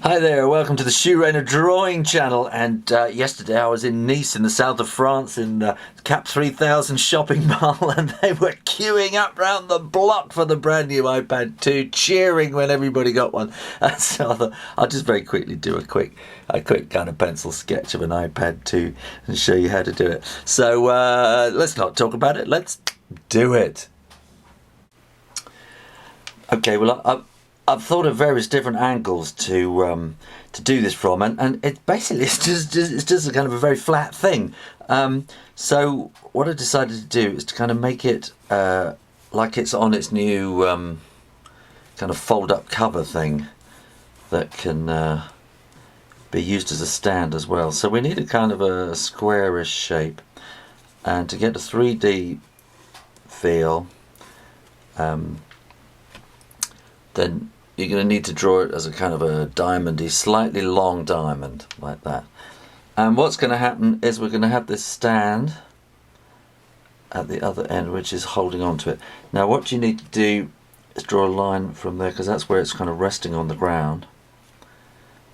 Hi there, welcome to the Shoe Rainer drawing channel. And yesterday I was in Nice in the south of France in the Cap 3000 shopping mall, and they were queuing up round the block for the brand new iPad 2, cheering when everybody got one. And so I thought I'll just very quickly do a quick kind of pencil sketch of an iPad 2 and show you how to do it. So let's not talk about it, let's do it. Okay, well I've thought of various different angles to do this from, and it basically it's just a kind of a very flat thing. So what I decided to do is to kind of make it like it's on its new kind of fold-up cover thing that can be used as a stand as well. So we need a kind of a squarish shape, and to get a 3D feel, then you're going to need to draw it as a kind of a diamondy, slightly long diamond like that. And what's going to happen is we're going to have this stand at the other end which is holding on to it. Now what you need to do is draw a line from there, because that's where it's kind of resting on the ground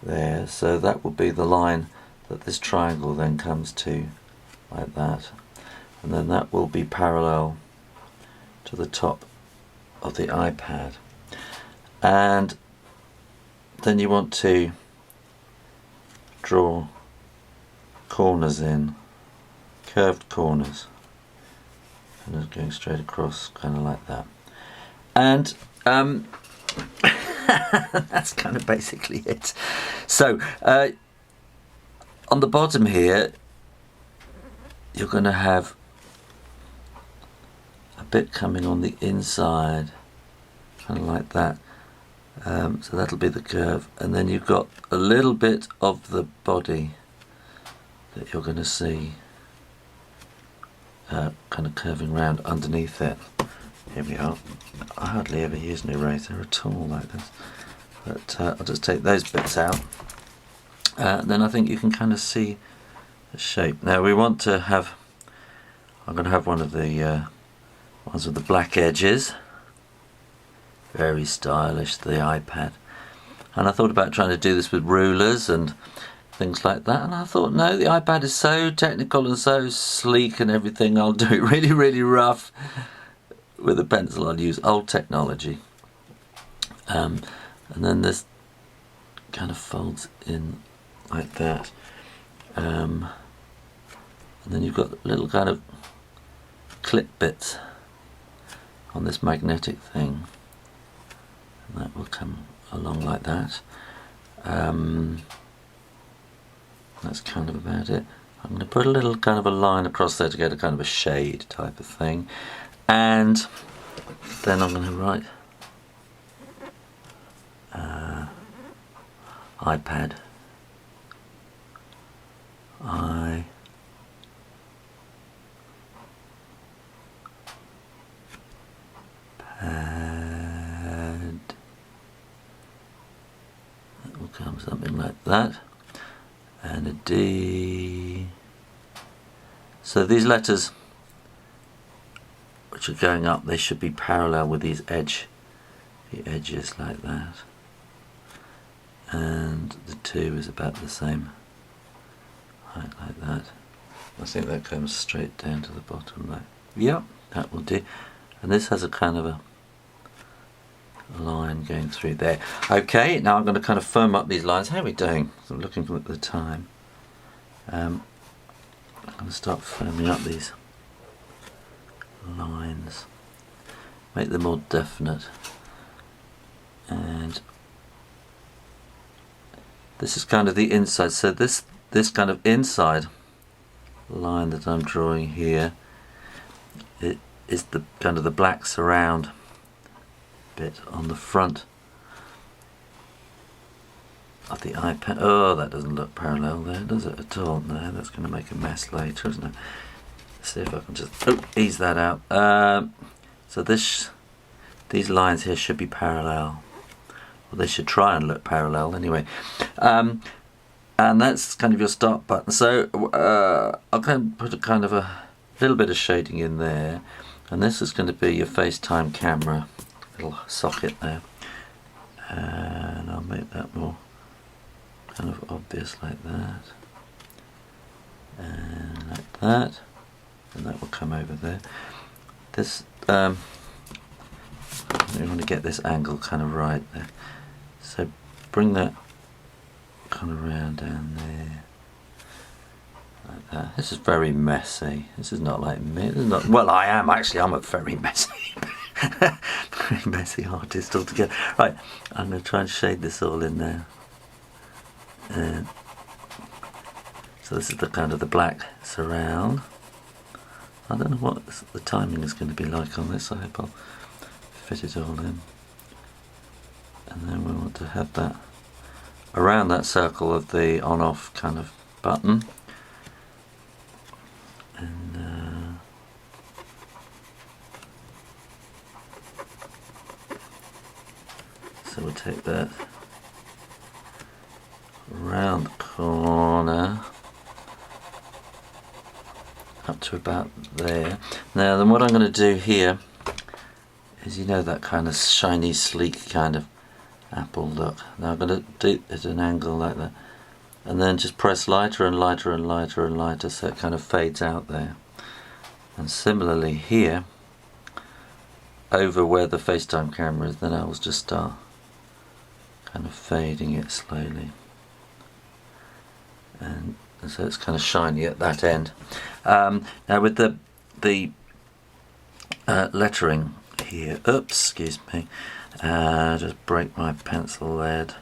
there. So that will be the line that this triangle then comes to, like that. And then that will be parallel to the top of the iPad. And then you want to draw corners in, curved corners, and just going straight across, kind of like that. And that's kind of basically it. So on the bottom here you're going to have a bit coming on the inside, kind of like that. So that'll be the curve, and then you've got a little bit of the body that you're going to see kind of curving round underneath it. Here we are. I hardly ever use an eraser at all like this, but I'll just take those bits out. Then I think you can kind of see the shape. Now we want to have, I'm going to have one of the ones with the black edges. Very stylish, the iPad. And I thought about trying to do this with rulers and things like that, and I thought, no, the iPad is so technical and so sleek and everything, I'll do it really, really rough with a pencil. I'll use old technology. And then this kind of folds in like that. And then you've got little kind of clip bits on this magnetic thing. And that will come along like that. That's kind of about it. I'm going to put a little kind of a line across there to get a kind of a shade type of thing. And then I'm going to write iPad. That will come something like that. And a D. So these letters which are going up, they should be parallel with these the edges like that. And the 2 is about the same height like that. I think that comes straight down to the bottom like, yep, that will do. And this has a kind of a line going through there. Okay, now I'm going to kind of firm up these lines. How are we doing? So I'm looking at the time. I'm going to start firming up these lines, make them more definite. And this is kind of the inside. So this kind of inside line that I'm drawing here, it is the kind of the black surround bit on the front of the iPad. Oh, that doesn't look parallel there, does it at all? No, that's going to make a mess later, isn't it? Let's see if I can just ease that out. So these lines here should be parallel. Well, they should try and look parallel anyway. And that's kind of your start button. So I'll kind of put a kind of a little bit of shading in there, and this is going to be your FaceTime camera little socket there, and I'll make that more kind of obvious like that, and like that, and that will come over there. This we want to get this angle kind of right there, so bring that kind of round down there like that. This is very messy. This is not like me. This is not, well, I am actually. I'm a very messy very messy artist altogether. Right, I'm going to try and shade this all in there. So this is the kind of the black surround. I don't know what the timing is going to be like on this. I hope I'll fit it all in. And then we want to have that around that circle of the on-off kind of button. And so we'll take that round the corner up to about there. Now then what I'm going to do here is, you know, that kind of shiny, sleek kind of apple look. Now I'm going to do it at an angle like that, and then just press lighter and lighter and lighter and lighter so it kind of fades out there. And similarly here, over where the FaceTime camera is, then I will just start kind of fading it slowly. And so it's kind of shiny at that end. Now with the lettering here, oops, excuse me, just break my pencil lead.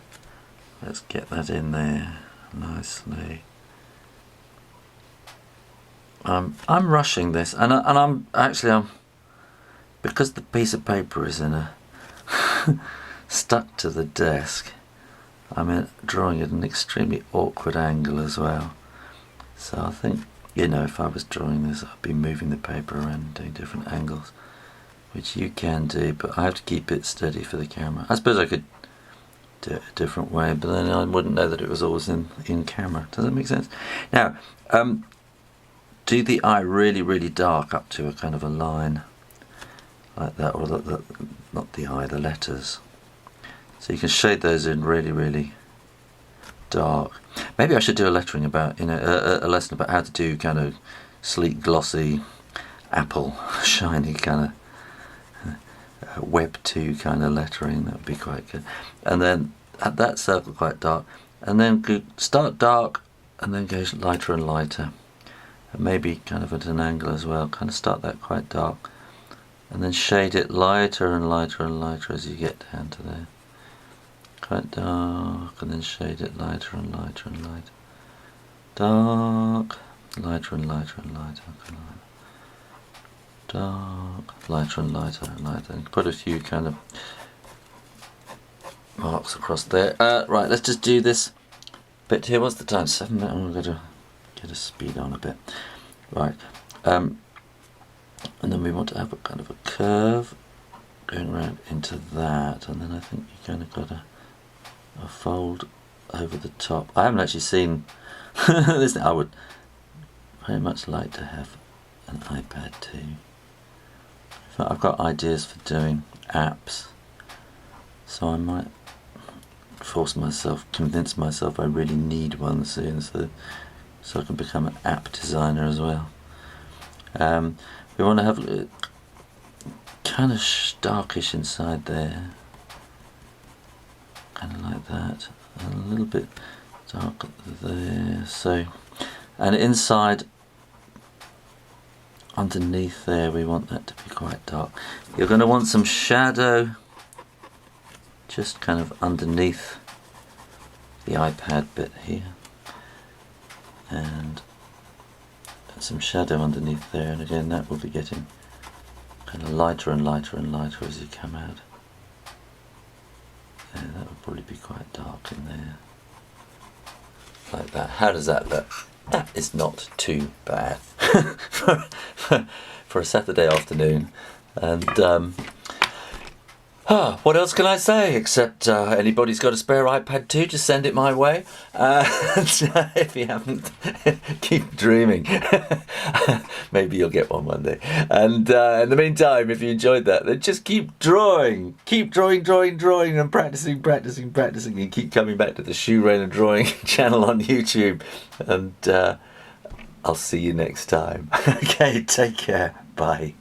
Let's get that in there nicely. I'm rushing this, and I'm because the piece of paper is in a stuck to the desk. I'm drawing at an extremely awkward angle as well. So I think, you know, if I was drawing this, I'd be moving the paper around and doing different angles, which you can do, but I have to keep it steady for the camera. I suppose I could do it a different way, but then I wouldn't know that it was always in camera. Does that make sense? Now, do the eye really, really dark up to a kind of a line like that, or not the eye, the letters. So you can shade those in really, really dark. Maybe I should do a lettering about, you know, a lesson about how to do kind of sleek, glossy, apple, shiny kind of Web 2 kind of lettering. That would be quite good. And then at that circle quite dark, and then start dark and then go lighter and lighter, and maybe kind of at an angle as well. Kind of start that quite dark, and then shade it lighter and lighter and lighter as you get down to there. Quite dark, and then shade it lighter and lighter and lighter. Dark, lighter and lighter and lighter. Dark, lighter and lighter and lighter. And put a few kind of marks across there. Right, let's just do this bit here. What's the time? 7 minutes. I'm going to get a speed on a bit. Right, and then we want to have a kind of a curve going around into that, and then I think you kind of got a fold over the top. I haven't actually seen this. I would very much like to have an iPad too. In fact, I've got ideas for doing apps, so I might convince myself I really need one soon, so I can become an app designer as well. We want to have kind of darkish inside there, kind of like that, and a little bit darker there. So, and inside, underneath there, we want that to be quite dark. You're going to want some shadow just kind of underneath the iPad bit here, and some shadow underneath there, and again that will be getting kind of lighter and lighter and lighter as you come out. Yeah, that would probably be quite dark in there, like that. How does that look? That is not too bad for a Saturday afternoon. And What else can I say except anybody's got a spare iPad 2, just send it my way. If you haven't, keep dreaming. Maybe you'll get one day. And in the meantime, if you enjoyed that, then just keep drawing. Keep drawing, and practicing, and keep coming back to the Shoe Rainer Drawing channel on YouTube. And I'll see you next time. Okay, take care. Bye.